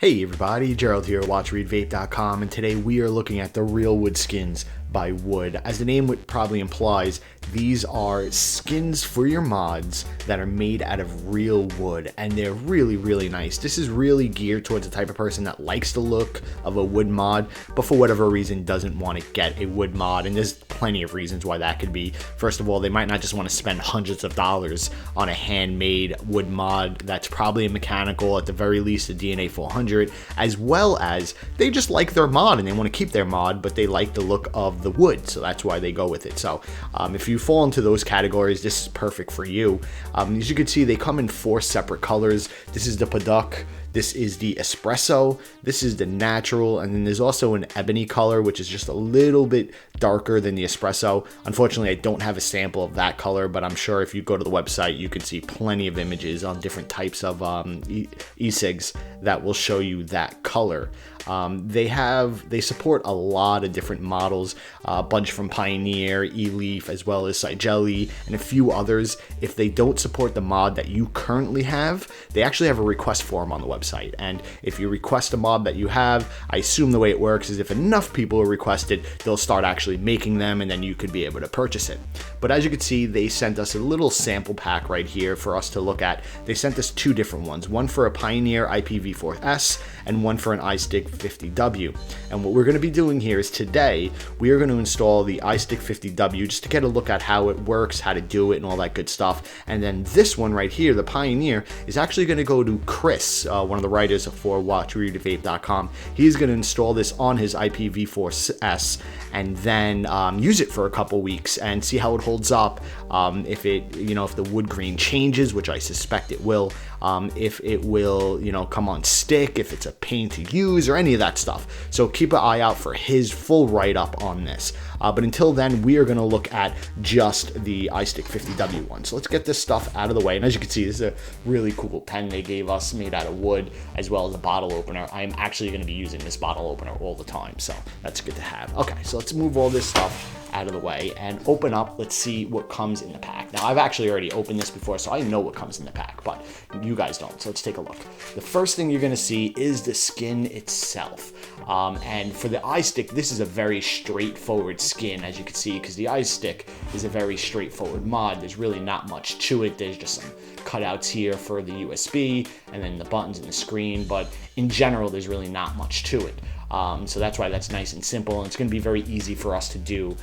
Hey everybody, Gerald here, WÜD and today we are looking at the Real Wood Skins by WÜD. As the name would probably implies, these are skins for your mods that are made out of real wood, and they're really nice. This is really geared towards the type of person that likes the look of a wood mod, but for whatever reason doesn't want to get a wood mod, and there's plenty of reasons why that could be. First of all, they might not just want to spend hundreds of dollars on a handmade wood mod that's probably a mechanical, at the very least a DNA 400, as well as they just like their mod and they want to keep their mod, but they like the look of the wood, so that's why they go with it. So if you fall into those categories, this is perfect for you. As you can see, they come in 4 separate colors. This is the Paduk, this is the espresso, this is the natural, and then there's also an ebony color, which is just a little bit darker than the espresso. Unfortunately, I don't have a sample of that color, but I'm sure if you go to the website, you can see plenty of images on different types of e-cigs that will show you that color. They support a lot of different models, a bunch from Pioneer, E-Leaf, as well as Sigeli, and a few others. If they don't support the mod that you currently have, they actually have a request form on the website, and if you request a mod that you have, I assume the way it works is if enough people are requested, they'll start actually making them, and then you could be able to purchase it. But as you can see, they sent us a little sample pack right here for us to look at. They sent us 2 different ones, one for a Pioneer IPv4S and one for an iStick 50W. And what we're going to be doing here is today we are going to install the iStick 50W just to get a look at how it works, how to do it, and all that good stuff. And then this one right here, the Pioneer, is actually going to go to Chris, one of the writers for WÜD. He's going to install this on his IPv4S and then use it for a couple weeks and see how it holds up. If the wood grain changes, which I suspect it will, if it will, come on stick, if it's a pain to use, or any of that stuff. So keep an eye out for his full write-up on this. But until then, we are going to look at just the iStick 50W one. So let's get this stuff out of the way. And as you can see, this is a really cool pen they gave us, made out of wood, as well as a bottle opener. I'm actually going to be using this bottle opener all the time, so that's good to have. Okay, so let's move all this stuff out of the way and open up. Let's see what comes in the pack. Now, I've actually already opened this before, so I know what comes in the pack, but you guys don't, so let's take a look. The first thing you're going to see is the skin itself. And for the iStick, this is a very straightforward skin, as you can see, because the iStick is a very straightforward mod. There's really not much to it. There's just some cutouts here for the USB and then the buttons and the screen, but in general, there's really not much to it. So that's why that's nice and simple, and it's going to be very easy for us to do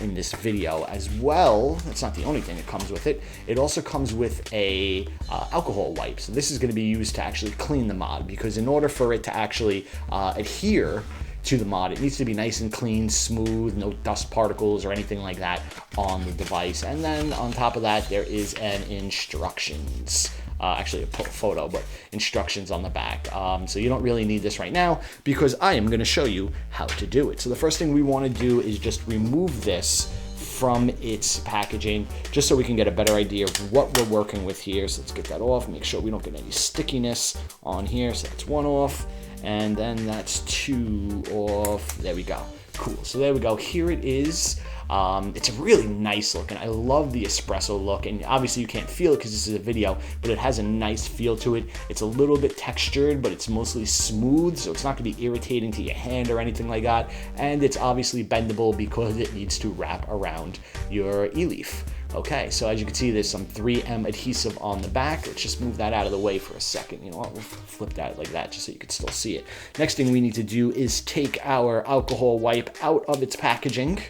in this video as well. That's not the only thing that comes with it. It also comes with a alcohol wipe. So this is going to be used to actually clean the mod, because in order for it to actually adhere to the mod, it needs to be nice and clean, smooth, no dust particles or anything like that on the device. And then on top of that, there is an instructions. Actually a photo, but instructions on the back. So you don't really need this right now because I am going to show you how to do it. So the first thing we want to do is just remove this from its packaging, just so we can get a better idea of what we're working with here. So let's get that off, make sure we don't get any stickiness on here. So that's 1 off, and then that's 2 off. There we go. Cool. So there we go. Here it is. It's a really nice look, and I love the espresso look, and obviously you can't feel it because this is a video, but it has a nice feel to it. It's a little bit textured, but it's mostly smooth, so it's not going to be irritating to your hand or anything like that, and it's obviously bendable because it needs to wrap around your e-leaf. Okay, so as you can see, there's some 3M adhesive on the back. Let's just move that out of the way for a second. You know what, we'll flip that like that just so you can still see it. Next thing we need to do is take our alcohol wipe out of its packaging.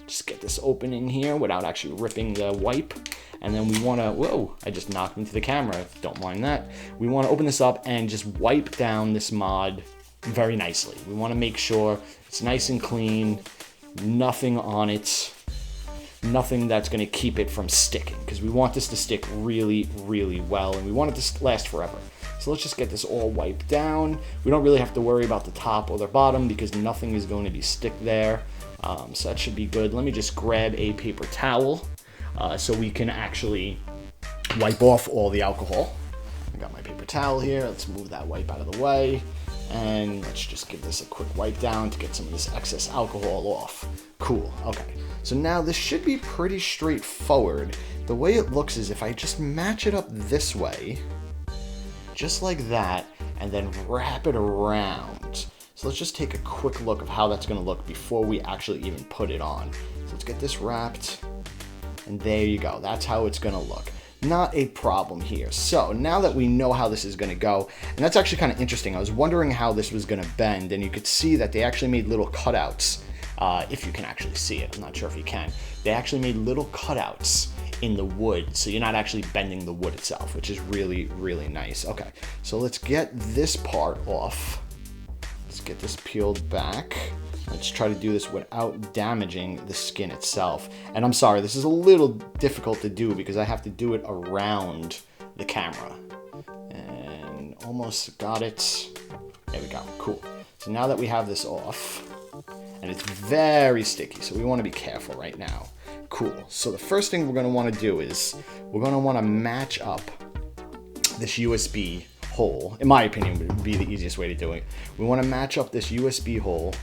Just get this open in here without actually ripping the wipe. And then we want to, whoa, I just knocked into the camera, don't mind that. We want to open this up and just wipe down this mod very nicely. We want to make sure it's nice and clean, nothing on it, nothing that's going to keep it from sticking, because we want this to stick really well, and we want it to last forever. So let's just get this all wiped down. We don't really have to worry about the top or the bottom because nothing is going to be stick there. So that should be good. Let me just grab a paper towel so we can actually wipe off all the alcohol. I got my paper towel here. Let's move that wipe out of the way. And let's just give this a quick wipe down to get some of this excess alcohol off. Cool. Okay. So now this should be pretty straightforward. The way it looks is if I just match it up this way, just like that, and then wrap it around. So let's just take a quick look of how that's gonna look before we actually even put it on. So let's get this wrapped, and there you go. That's how it's gonna look. Not a problem here. So now that we know how this is gonna go, and that's actually kind of interesting. I was wondering how this was gonna bend, and you could see that they actually made little cutouts. If you can actually see it, I'm not sure if you can. They actually made little cutouts in the wood, so you're not actually bending the wood itself, which is really, really nice. Okay, so let's get this part off. Let's get this peeled back. Let's try to do this without damaging the skin itself. And I'm sorry, this is a little difficult to do because I have to do it around the camera. And almost got it. There we go, cool. So now that we have this off, and it's very sticky, so we want to be careful right now. Cool. So the first thing we're going to want to do is we're going to want to match up this USB hole. In my opinion, would be the easiest way to do it. We want to match up this USB hole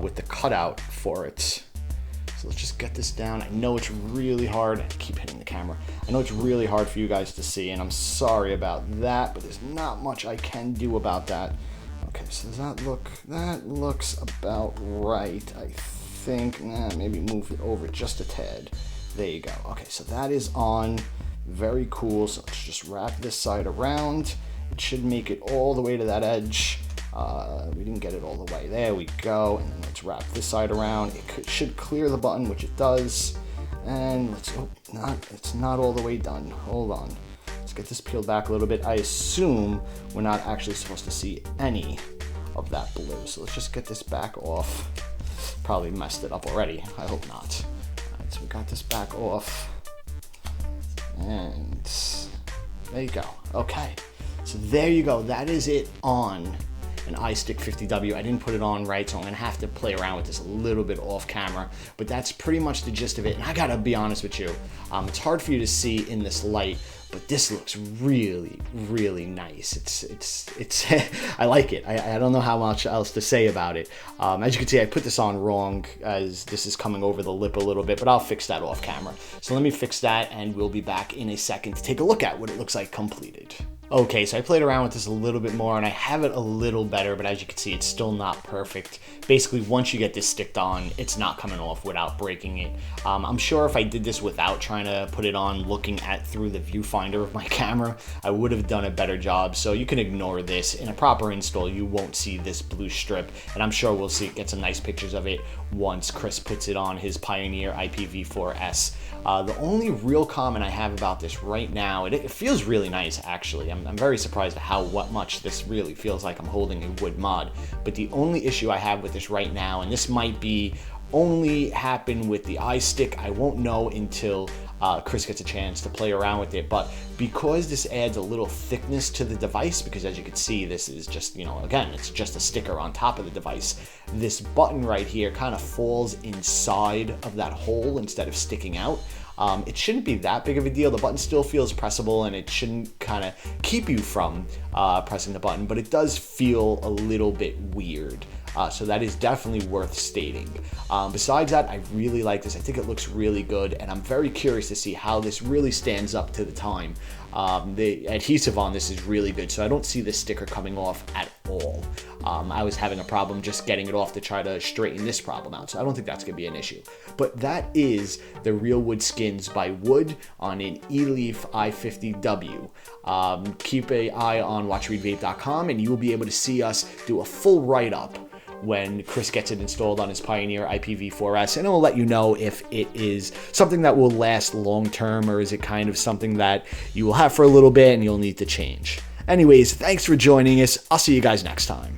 with the cutout for it. So let's just get this down. I know it's really hard. I keep hitting the camera. I know it's really hard for you guys to see, and I'm sorry about that, but there's not much I can do about that. Okay, so does that look, that looks about right, I think. Maybe move it over just a tad. There you go. Okay, so that is on. Very cool. So let's just wrap this side around. It should make it all the way to that edge. We didn't get it all the way. There we go. And then let's wrap this side around. It should clear the button, which it does. And let's, it's not all the way done. Hold on. Let's get this peeled back a little bit. I assume we're not actually supposed to see any of that blue. So let's just get this back off. Probably messed it up already. I hope not. All right, so we got this back off. And there you go. Okay. So there you go. That is it on an iStick 50W. I didn't put it on right, so I'm gonna have to play around with this a little bit off camera, but that's pretty much the gist of it. And I gotta be honest with you, it's hard for you to see in this light, but this looks really, really nice. It's I like it. I don't know how much else to say about it. As you can see, I put this on wrong as this is coming over the lip a little bit, but I'll fix that off camera. So let me fix that, and we'll be back in a second to take a look at what it looks like completed. Okay, so I played around with this a little bit more, and I have it a little better, but as you can see, it's still not perfect. Basically, once you get this sticked on, it's not coming off without breaking it. I'm sure if I did this without trying to put it on looking at through the viewfinder of my camera, I would have done a better job, so you can ignore this. In a proper install, you won't see this blue strip, and I'm sure we'll get some nice pictures of it once Chris puts it on his Pioneer IPv4S. The only real comment I have about this right now, it feels really nice, actually. I'm very surprised at how much this really feels like I'm holding a wood mod. But the only issue I have with this right now, and this might be only happen with the iStick, I won't know until Chris gets a chance to play around with it, but because this adds a little thickness to the device, because as you can see, this is just, you know, again, it's just a sticker on top of the device. This button right here kind of falls inside of that hole instead of sticking out. It shouldn't be that big of a deal. The button still feels pressable, and it shouldn't kind of keep you from pressing the button, but it does feel a little bit weird. So that is definitely worth stating. Besides that, I really like this. I think it looks really good, and I'm very curious to see how this really stands up to the time. The adhesive on this is really good, so I don't see this sticker coming off at all. I was having a problem just getting it off to try to straighten this problem out, so I don't think that's going to be an issue. But that is the Real Wood Skins by Wood on an eLeaf i50W. Keep an eye on watchreadvape.com, and you will be able to see us do a full write-up when Chris gets it installed on his Pioneer IPv4S, and it will let you know if it is something that will last long term, or is it kind of something that you will have for a little bit and you'll need to change. Anyways, thanks for joining us. I'll see you guys next time.